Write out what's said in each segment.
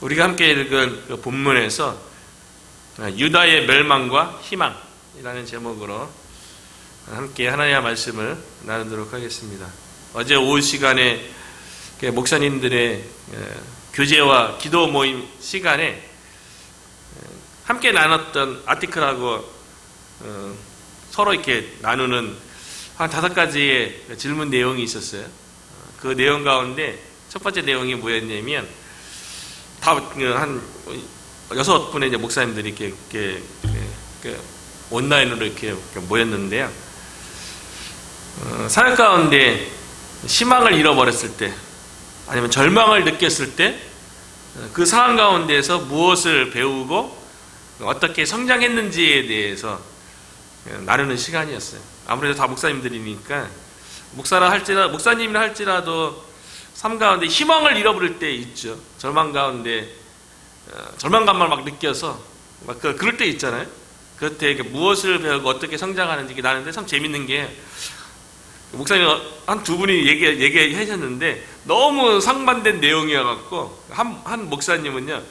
우리가 함께 읽은 그 본문에서 유다의 멸망과 희망이라는 제목으로 함께 하나님의 말씀을 나누도록 하겠습니다. 어제 오후 시간에 목사님들의 교제와 기도 모임 시간에 함께 나눴던 아티클하고 서로 이렇게 나누는 한 5가지의 질문 내용이 있었어요. 그 내용 가운데 첫 번째 내용이 뭐였냐면, 다 한 6분의 이제 목사님들이 이렇게 온라인으로 이렇게 모였는데요. 사역 가운데 희망을 잃어버렸을 때, 아니면 절망을 느꼈을 때, 그 상황 가운데서 무엇을 배우고 어떻게 성장했는지에 대해서 나누는 시간이었어요. 아무래도 다 목사님들이니까 목사님이라 할지라도 삶 가운데 희망을 잃어버릴 때 있죠. 절망 가운데 절망감만 막 느껴서 막 그럴 때 있잖아요. 그럴 때 무엇을 배우고 어떻게 성장하는지 나는데 참 재밌는 게, 목사님 한 2분이 얘기하셨는데 너무 상반된 내용이어갖고 한 목사님은요,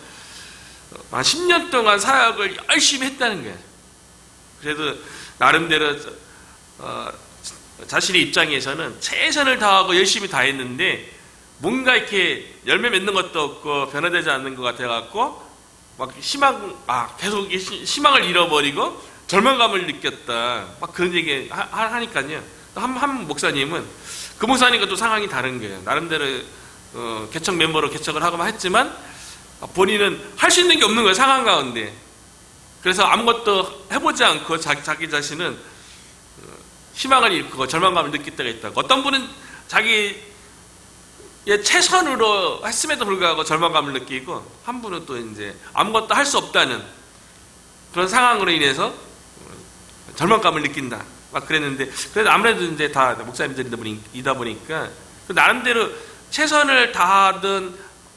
한 10년 동안 사역을 열심히 했다는 거예요. 그래도 나름대로 자신의 입장에서는 최선을 다하고 열심히 다 했는데 뭔가 이렇게 열매 맺는 것도 없고 변화되지 않는 것 같아갖고 막 계속 희망을 잃어버리고 절망감을 느꼈다, 막 그런 얘기 하니까요. 한 목사님은, 그 목사님과 또 상황이 다른 거예요. 나름대로 개척 멤버로 개척을 하고 했지만 본인은 할 수 있는 게 없는 거예요, 상황 가운데. 그래서 아무것도 해보지 않고 자기 자신은 희망을 잃고 절망감을 느낄 때가 있다고. 어떤 분은 자기의 최선으로 했음에도 불구하고 절망감을 느끼고, 한 분은 또 이제 아무것도 할 수 없다는 그런 상황으로 인해서 절망감을 느낀다, 막 그랬는데, 그래도 아무래도 이제 다 목사님들이다 보니까 나름대로 최선을 다하든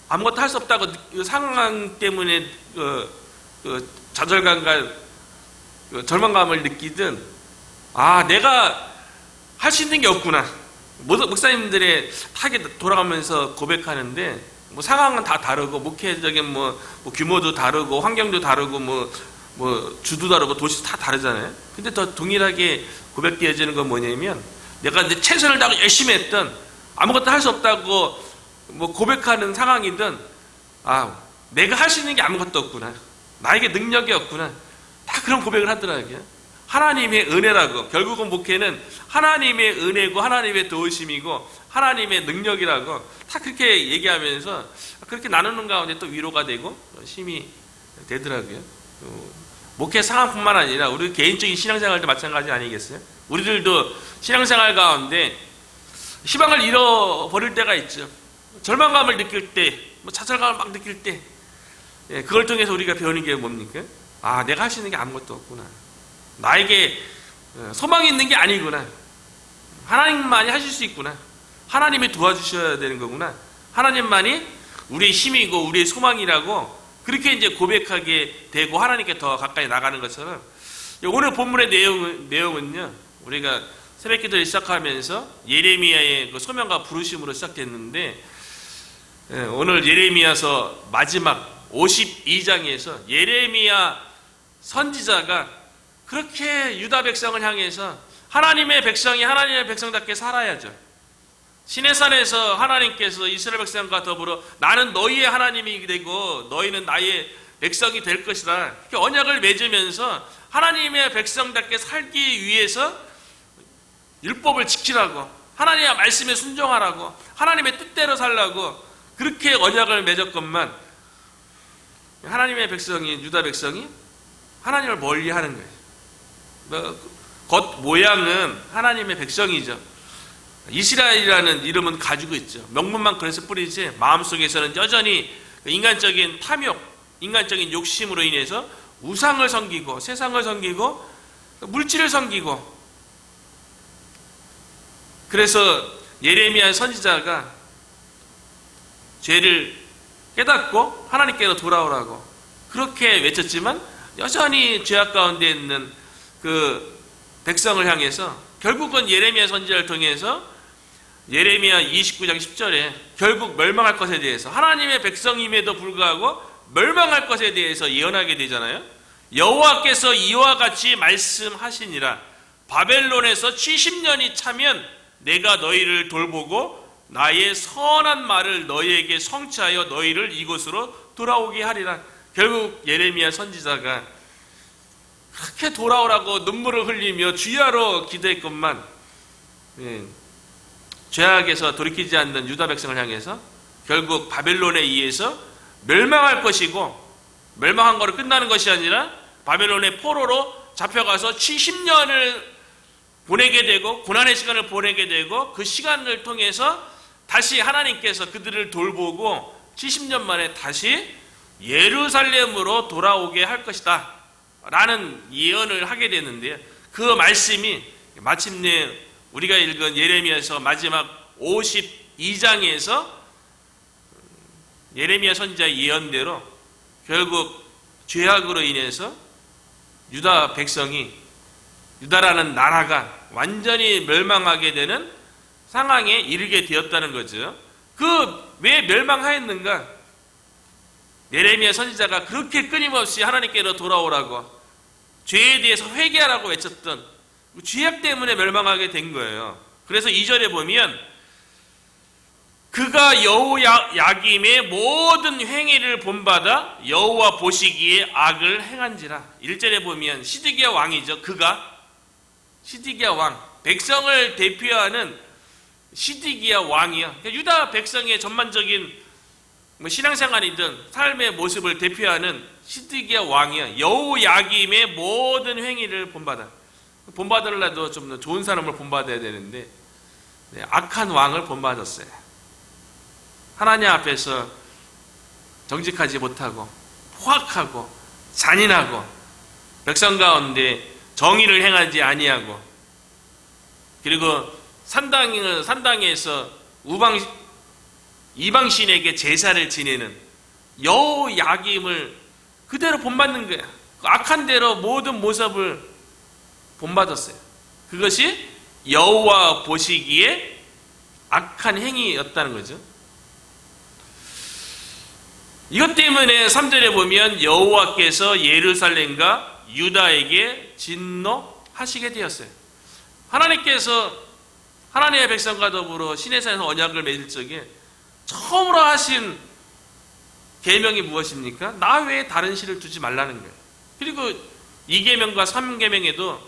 아무것도 할 수 없다고 상황 때문에 좌절감과 절망감을 느끼든, 내가 할 수 있는 게 없구나. 목사님들의 타겟 돌아가면서 고백하는데, 상황은 다 다르고, 목회적인 규모도 다르고, 환경도 다르고, 주도 다르고, 도시도 다 다르잖아요. 근데 더 동일하게 고백되어지는 건 뭐냐면, 내가 이제 최선을 다하고 열심히 했던, 아무것도 할 수 없다고 고백하는 상황이든, 내가 할 수 있는 게 아무것도 없구나, 나에게 능력이 없구나, 다 그런 고백을 하더라고요. 하나님의 은혜라고. 결국은 목회는 하나님의 은혜고 하나님의 도우심이고 하나님의 능력이라고 다 그렇게 얘기하면서 그렇게 나누는 가운데 또 위로가 되고 힘이 되더라고요. 목회 상황뿐만 아니라 우리 개인적인 신앙생활도 마찬가지 아니겠어요? 우리들도 신앙생활 가운데 희망을 잃어버릴 때가 있죠. 절망감을 느낄 때, 좌절감을 막 느낄 때, 그걸 통해서 우리가 배우는 게 뭡니까? 내가 할 수 있는 게 아무것도 없구나, 나에게 소망이 있는 게 아니구나, 하나님만이 하실 수 있구나, 하나님이 도와주셔야 되는 거구나, 하나님만이 우리의 힘이고 우리의 소망이라고 그렇게 이제 고백하게 되고 하나님께 더 가까이 나가는 것처럼, 오늘 본문의 내용은요, 우리가 새벽기도를 시작하면서 예레미야의 그 소명과 부르심으로 시작됐는데, 오늘 예레미야서 마지막 52장에서 예레미야 선지자가 그렇게 유다 백성을 향해서 하나님의 백성이 하나님의 백성답게 살아야죠. 시내산에서 하나님께서 이스라엘 백성과 더불어 나는 너희의 하나님이 되고 너희는 나의 백성이 될 것이다, 이렇게 언약을 맺으면서 하나님의 백성답게 살기 위해서 율법을 지키라고, 하나님의 말씀에 순종하라고, 하나님의 뜻대로 살라고 그렇게 언약을 맺었건만, 하나님의 백성이, 유다 백성이 하나님을 멀리하는 거예요. 겉 모양은 하나님의 백성이죠. 이스라엘이라는 이름은 가지고 있죠. 명분만 그래서 뿌리지 마음속에서는 여전히 인간적인 탐욕, 인간적인 욕심으로 인해서 우상을 섬기고 세상을 섬기고 물질을 섬기고, 그래서 예레미야 선지자가 죄를 깨닫고 하나님께로 돌아오라고 그렇게 외쳤지만, 여전히 죄악 가운데 있는 그 백성을 향해서 결국은 예레미야 선지자를 통해서 예레미야 29장 10절에 결국 멸망할 것에 대해서, 하나님의 백성임에도 불구하고 멸망할 것에 대해서 예언하게 되잖아요. 여호와께서 이와 같이 말씀하시니라. 바벨론에서 70년이 차면 내가 너희를 돌보고 나의 선한 말을 너희에게 성취하여 너희를 이곳으로 돌아오게 하리라. 결국 예레미야 선지자가 그렇게 돌아오라고 눈물을 흘리며 주야로 기도했건만 죄악에서 돌이키지 않는 유다 백성을 향해서 결국 바벨론에 의해서 멸망할 것이고, 멸망한 거로 끝나는 것이 아니라 바벨론의 포로로 잡혀가서 70년을 보내게 되고 고난의 시간을 보내게 되고, 그 시간을 통해서 다시 하나님께서 그들을 돌보고 70년 만에 다시 예루살렘으로 돌아오게 할 것이다 라는 예언을 하게 되는데요. 그 말씀이 마침내 우리가 읽은 예레미야서 마지막 52장에서 예레미야 선지자의 예언대로 결국 죄악으로 인해서 유다 백성이, 유다라는 나라가 완전히 멸망하게 되는 상황에 이르게 되었다는 거죠. 그 왜 멸망하였는가? 예레미야 선지자가 그렇게 끊임없이 하나님께로 돌아오라고, 죄에 대해서 회개하라고 외쳤던 죄악 때문에 멸망하게 된 거예요. 그래서 2절에 보면 그가 여호야김의 모든 행위를 본받아 여호와 보시기에 악을 행한지라. 1절에 보면 시드기야 왕이죠. 그가 시드기야 왕, 백성을 대표하는 시드기야 왕이요. 유다 백성의 전반적인 신앙생활이든 삶의 모습을 대표하는 시드기야 왕이요. 여호야김의 모든 행위를 본받아. 본받으려도 좀 좋은 사람을 본받아야 되는데 악한 왕을 본받았어요. 하나님 앞에서 정직하지 못하고 포악하고 잔인하고 백성 가운데 정의를 행하지 아니하고, 그리고 산당에서 이방신에게 제사를 지내는 여호야김을 그대로 본받는 거야. 악한 대로 모든 모습을 본받았어요. 그것이 여호와 보시기에 악한 행위였다는 거죠. 이것 때문에 3절에 보면 여호와께서 예루살렘과 유다에게 진노하시게 되었어요. 하나님께서 하나님의 백성과 더불어 시내산에서 언약을 맺을 적에 처음으로 하신 계명이 무엇입니까? 나 외에 다른 신을 두지 말라는 거예요. 그리고 2계명과 3계명에도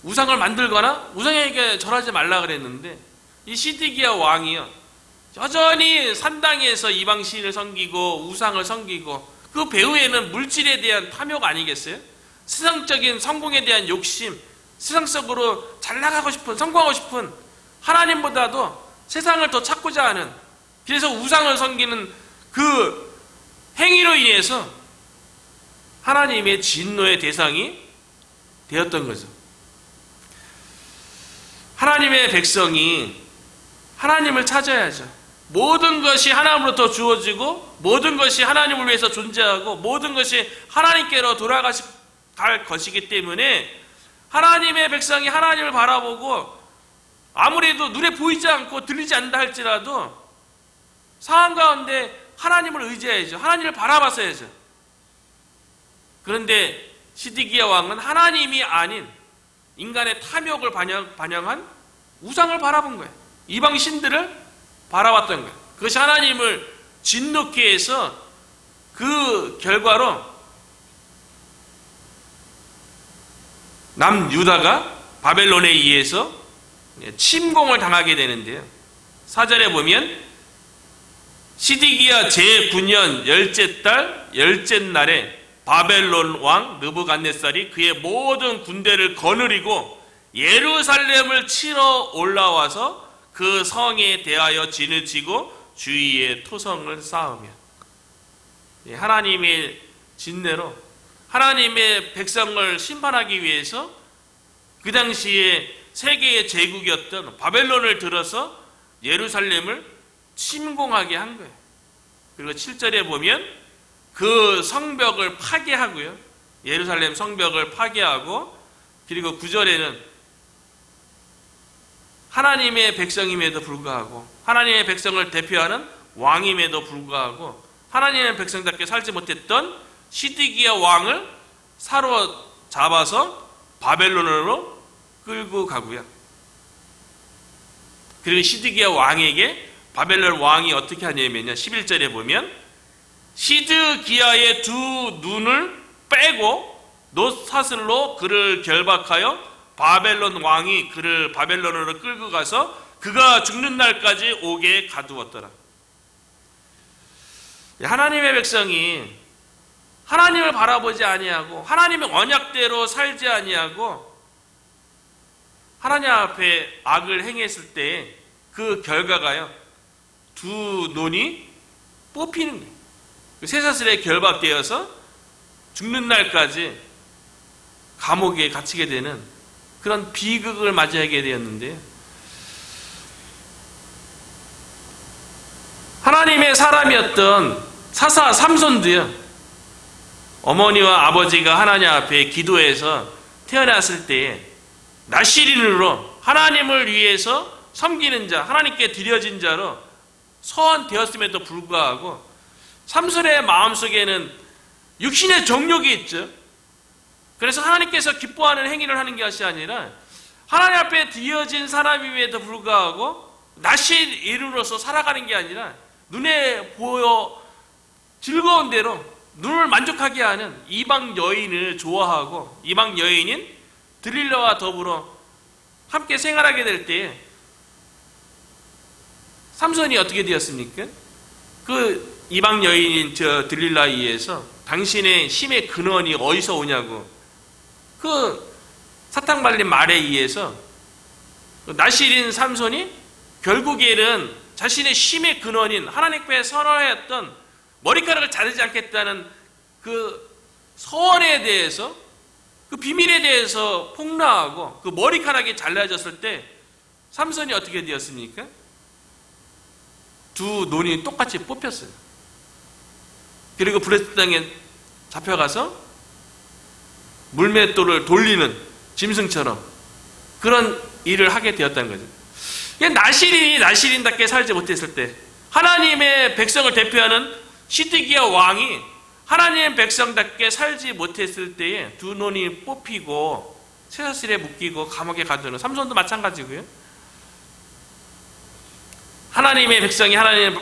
우상을 만들거나 우상에게 절하지 말라 그랬는데, 이 시드기야 왕이요, 여전히 산당에서 이방 신을 섬기고 우상을 섬기고, 그 배후에는 물질에 대한 탐욕 아니겠어요? 세상적인 성공에 대한 욕심, 세상적으로 잘 나가고 싶은, 성공하고 싶은, 하나님보다도 세상을 더 찾고자 하는, 그래서 우상을 섬기는 그 행위로 인해서 하나님의 진노의 대상이 되었던 거죠. 하나님의 백성이 하나님을 찾아야죠. 모든 것이 하나님으로부터 주어지고, 모든 것이 하나님을 위해서 존재하고, 모든 것이 하나님께로 돌아갈 것이기 때문에 하나님의 백성이 하나님을 바라보고, 아무래도 눈에 보이지 않고 들리지 않는다 할지라도 상황 가운데 하나님을 의지해야죠. 하나님을 바라봤어야죠. 그런데 시드기야 왕은 하나님이 아닌 인간의 탐욕을 반영한 우상을 바라본 거예요. 이방 신들을 바라봤던 거예요. 그것이 하나님을 진노케 해서 그 결과로 남유다가 바벨론에 의해서 침공을 당하게 되는데요. 4절에 보면 시드기야 제9년 10째 달 10째 날에 바벨론 왕 느부갓네살이 그의 모든 군대를 거느리고 예루살렘을 치러 올라와서 그 성에 대하여 진을 치고 주위에 토성을 쌓으며, 하나님의 진내로 하나님의 백성을 심판하기 위해서 그 당시에 세계의 제국이었던 바벨론을 들어서 예루살렘을 침공하게 한 거예요. 그리고 7절에 보면 그 성벽을 파괴하고요, 예루살렘 성벽을 파괴하고, 그리고 9절에는 하나님의 백성임에도 불구하고, 하나님의 백성을 대표하는 왕임에도 불구하고 하나님의 백성답게 살지 못했던 시드기야 왕을 사로잡아서 바벨론으로 끌고 가고요. 그리고 시드기야 왕에게 바벨론 왕이 어떻게 하냐면요, 11절에 보면 시드기야의 두 눈을 빼고 놋사슬로 그를 결박하여 바벨론 왕이 그를 바벨론으로 끌고 가서 그가 죽는 날까지 옥에 가두었더라. 하나님의 백성이 하나님을 바라보지 아니하고 하나님의 언약대로 살지 아니하고 하나님 앞에 악을 행했을 때 그 결과가요, 두 눈이 뽑히는 거예요. 쇠사슬에 결박되어서 죽는 날까지 감옥에 갇히게 되는 그런 비극을 맞이하게 되었는데요. 하나님의 사람이었던 사사 삼손도요, 어머니와 아버지가 하나님 앞에 기도해서 태어났을 때에 나시린으로 하나님을 위해서 섬기는 자, 하나님께 드려진 자로 소원되었음에도 불구하고 삼손의 마음속에는 육신의 정욕이 있죠. 그래서 하나님께서 기뻐하는 행위를 하는 것이 아니라 하나님 앞에 드려진 사람임에도 불구하고 나시린으로서 살아가는 게 아니라 눈에 보여 즐거운 대로 눈을 만족하게 하는 이방 여인을 좋아하고 이방 여인인 드릴라와 더불어 함께 생활하게 될 때에 삼손이 어떻게 되었습니까? 그 이방 여인인 저 드릴라에 의해서 당신의 힘의 근원이 어디서 오냐고 그 사탕 발린 말에 의해서 나실인 삼손이 결국에는 자신의 힘의 근원인 하나님께 선언하였던 머리카락을 자르지 않겠다는 그 서원에 대해서, 그 비밀에 대해서 폭로하고 그 머리카락이 잘라졌을 때 삼손이 어떻게 되었습니까? 두 눈이 똑같이 뽑혔어요. 그리고 블레셋 땅에 잡혀가서 물맷돌을 돌리는 짐승처럼 그런 일을 하게 되었다는 거죠. 나시린이 나시린답게 살지 못했을 때, 하나님의 백성을 대표하는 시드기야 왕이 하나님의 백성답게 살지 못했을 때에 두 눈이 뽑히고 쇠사슬에 묶이고 감옥에 가두는 삼손도 마찬가지고요. 하나님의 백성이 하나님의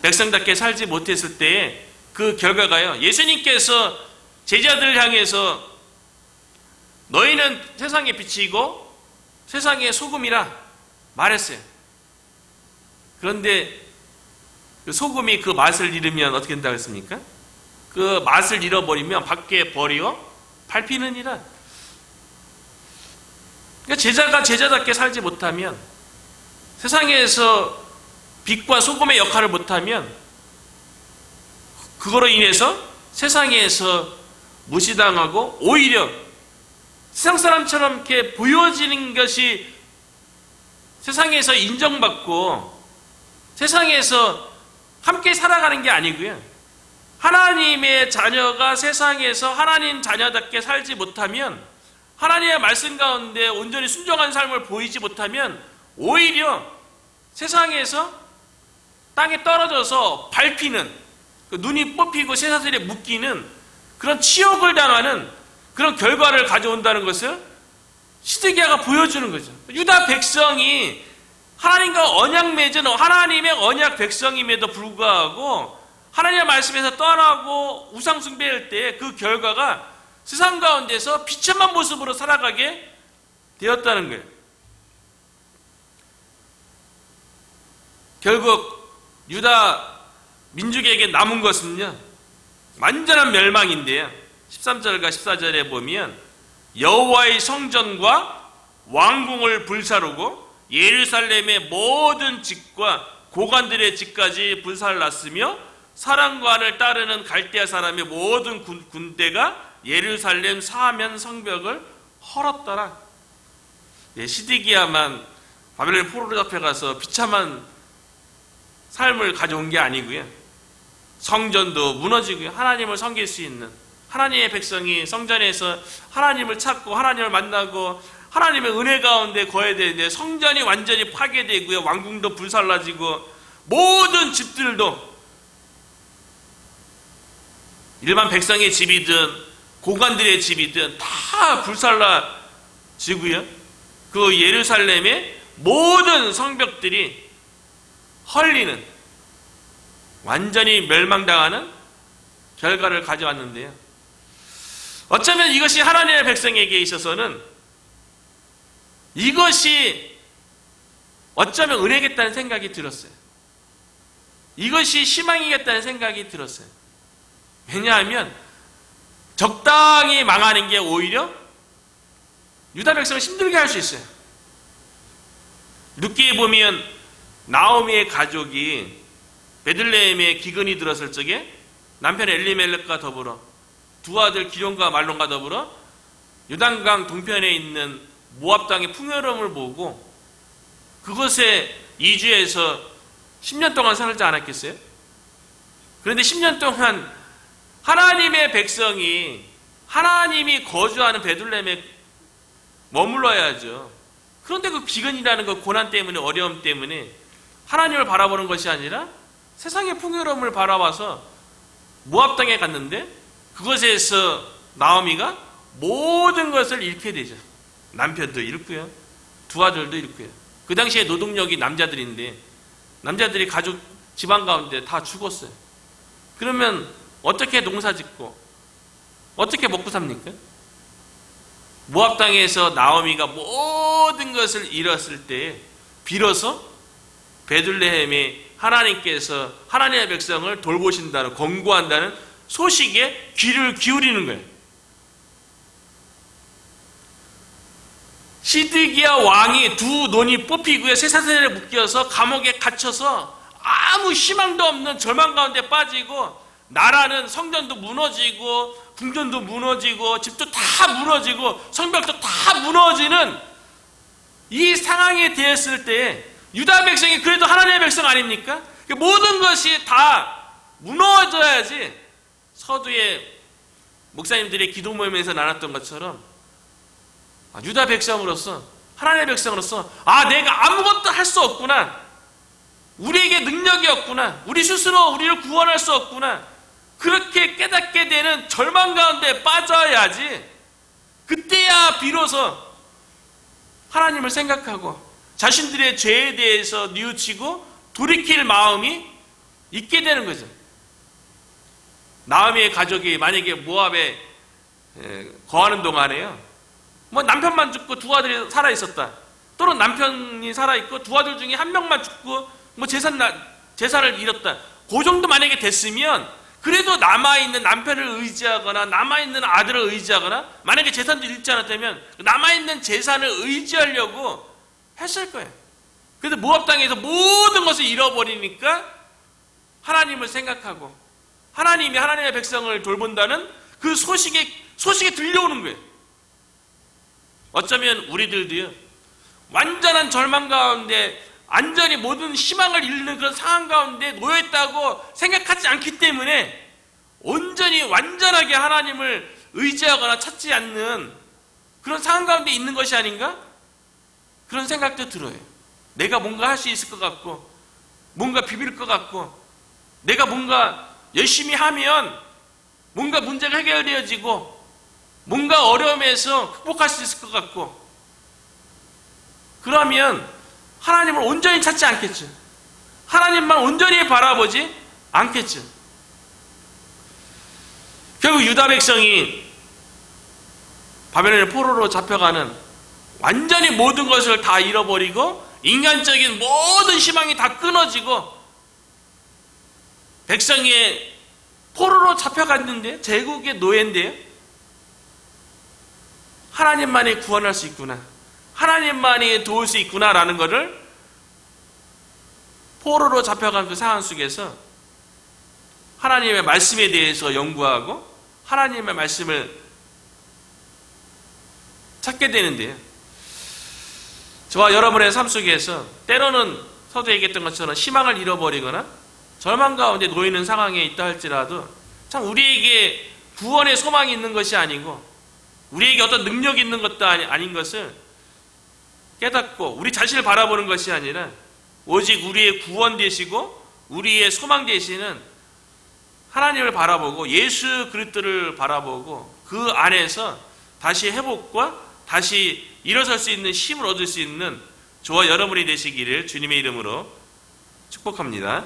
백성답게 살지 못했을 때에 그 결과가요, 예수님께서 제자들을 향해서 너희는 세상의 빛이고 세상의 소금이라 말했어요. 그런데 그 소금이 그 맛을 잃으면 어떻게 된다고 했습니까? 그 맛을 잃어버리면 밖에 버리고 밟히느니라. 그러니까 제자가 제자답게 살지 못하면, 세상에서 빛과 소금의 역할을 못하면 그거로 인해서 세상에서 무시당하고 오히려 세상 사람처럼 이렇게 보여지는 것이 세상에서 인정받고 세상에서 함께 살아가는 게 아니고요. 하나님의 자녀가 세상에서 하나님 자녀답게 살지 못하면, 하나님의 말씀 가운데 온전히 순종한 삶을 보이지 못하면 오히려 세상에서 땅에 떨어져서 밟히는, 눈이 뽑히고 쇠사슬에 묶이는 그런 치욕을 당하는 그런 결과를 가져온다는 것을 시드기야가 보여주는 거죠. 유다 백성이 하나님과 언약 맺은 하나님의 언약 백성임에도 불구하고 하나님의 말씀에서 떠나고 우상 숭배할 때 그 결과가 세상 가운데서 비참한 모습으로 살아가게 되었다는 거예요. 결국 유다 민족에게 남은 것은요, 완전한 멸망인데요. 13절과 14절에 보면 여호와의 성전과 왕궁을 불사르고 예루살렘의 모든 집과 고관들의 집까지 불살랐으며 사랑관을 따르는 갈대아 사람의 모든 군대가 예루살렘 사면 성벽을 헐었더라. 시드기야만 바벨론 포로로 잡혀가서 비참한 삶을 가져온 게 아니고요. 성전도 무너지고요. 하나님을 섬길 수 있는 하나님의 백성이 성전에서 하나님을 찾고 하나님을 만나고 하나님의 은혜 가운데 거해야 되는데 성전이 완전히 파괴되고요, 왕궁도 불살라지고 모든 집들도 일반 백성의 집이든 고관들의 집이든 다 불살라지고요, 그 예루살렘의 모든 성벽들이 헐리는, 완전히 멸망당하는 결과를 가져왔는데요, 어쩌면 이것이 하나님의 백성에게 있어서는 이것이 어쩌면 은혜겠다는 생각이 들었어요. 이것이 희망이겠다는 생각이 들었어요. 왜냐하면 적당히 망하는 게 오히려 유다 백성을 힘들게 할 수 있어요. 룻기에 보면 나오미의 가족이 베들레헴에 기근이 들었을 적에 남편 엘리멜렉과 더불어 두 아들 기럯과 말론과 더불어 요단강 동편에 있는 모압 땅의 풍요로움을 보고 그곳에 이주해서 10년 동안 살지 않았겠어요? 그런데 10년 동안 하나님의 백성이 하나님이 거주하는 베들레헴에 머물러야죠. 그런데 그 기근이라는 그 고난 때문에, 어려움 때문에 하나님을 바라보는 것이 아니라 세상의 풍요로움을 바라봐서 모압 땅에 갔는데 그것에서 나오미가 모든 것을 잃게 되죠. 남편도 잃고요, 두 아들도 잃고요. 그 당시에 노동력이 남자들인데 남자들이 가족 집안 가운데 다 죽었어요. 그러면 어떻게 농사 짓고 어떻게 먹고 삽니까? 모압 땅에서 나오미가 모든 것을 잃었을 때 비로소 베들레헴에 하나님께서 하나님의 백성을 돌보신다는, 권고한다는 소식에 귀를 기울이는 거예요. 시드기야 왕이 두 논이 뽑히고요, 쇠사슬에 묶여서 감옥에 갇혀서 아무 희망도 없는 절망 가운데 빠지고, 나라는 성전도 무너지고 궁전도 무너지고 집도 다 무너지고 성벽도 다 무너지는 이 상황에 대했을 때 유다 백성이 그래도 하나님의 백성 아닙니까? 모든 것이 다 무너져야지. 서두에 목사님들의 기도 모임에서 나눴던 것처럼 유다 백성으로서, 하나님의 백성으로서 내가 아무것도 할 수 없구나, 우리에게 능력이 없구나, 우리 스스로 우리를 구원할 수 없구나, 그렇게 깨닫게 되는 절망 가운데 빠져야지. 그때야 비로소 하나님을 생각하고 자신들의 죄에 대해서 뉘우치고 돌이킬 마음이 있게 되는 거죠. 나오미의 가족이 만약에 모압에 거하는 동안에요, 남편만 죽고 두 아들이 살아있었다, 또는 남편이 살아있고 두 아들 중에 한 명만 죽고 재산을 잃었다, 그 정도 만약에 됐으면 그래도 남아있는 남편을 의지하거나 남아있는 아들을 의지하거나, 만약에 재산도 잃지 않았다면 남아있는 재산을 의지하려고 했을 거예요. 그런데 모압 땅에서 모든 것을 잃어버리니까 하나님을 생각하고 하나님이 하나님의 백성을 돌본다는 그 소식이 들려오는 거예요. 어쩌면 우리들도요, 완전한 절망 가운데 완전히 모든 희망을 잃는 그런 상황 가운데 놓여있다고 생각하지 않기 때문에 온전히 완전하게 하나님을 의지하거나 찾지 않는 그런 상황 가운데 있는 것이 아닌가? 그런 생각도 들어요. 내가 뭔가 할 수 있을 것 같고, 뭔가 비빌 것 같고, 내가 뭔가 열심히 하면 뭔가 문제가 해결되어지고 뭔가 어려움에서 극복할 수 있을 것 같고, 그러면 하나님을 온전히 찾지 않겠죠. 하나님만 온전히 바라보지 않겠죠. 결국 유다 백성이 바벨론의 포로로 잡혀가는, 완전히 모든 것을 다 잃어버리고 인간적인 모든 희망이 다 끊어지고 백성이 포로로 잡혀갔는데, 제국의 노예인데요, 하나님만이 구원할 수 있구나, 하나님만이 도울 수 있구나라는 것을 포로로 잡혀간 그 상황 속에서 하나님의 말씀에 대해서 연구하고 하나님의 말씀을 찾게 되는데요, 저와 여러분의 삶 속에서 때로는 서두에 얘기했던 것처럼 희망을 잃어버리거나 절망 가운데 놓이는 상황에 있다 할지라도 참 우리에게 구원의 소망이 있는 것이 아니고 우리에게 어떤 능력이 있는 것도 아닌 것을 깨닫고 우리 자신을 바라보는 것이 아니라 오직 우리의 구원 되시고 우리의 소망 되시는 하나님을 바라보고 예수 그리스도를 바라보고 그 안에서 다시 회복과 다시 일어설 수 있는 힘을 얻을 수 있는 저와 여러분이 되시기를 주님의 이름으로 축복합니다.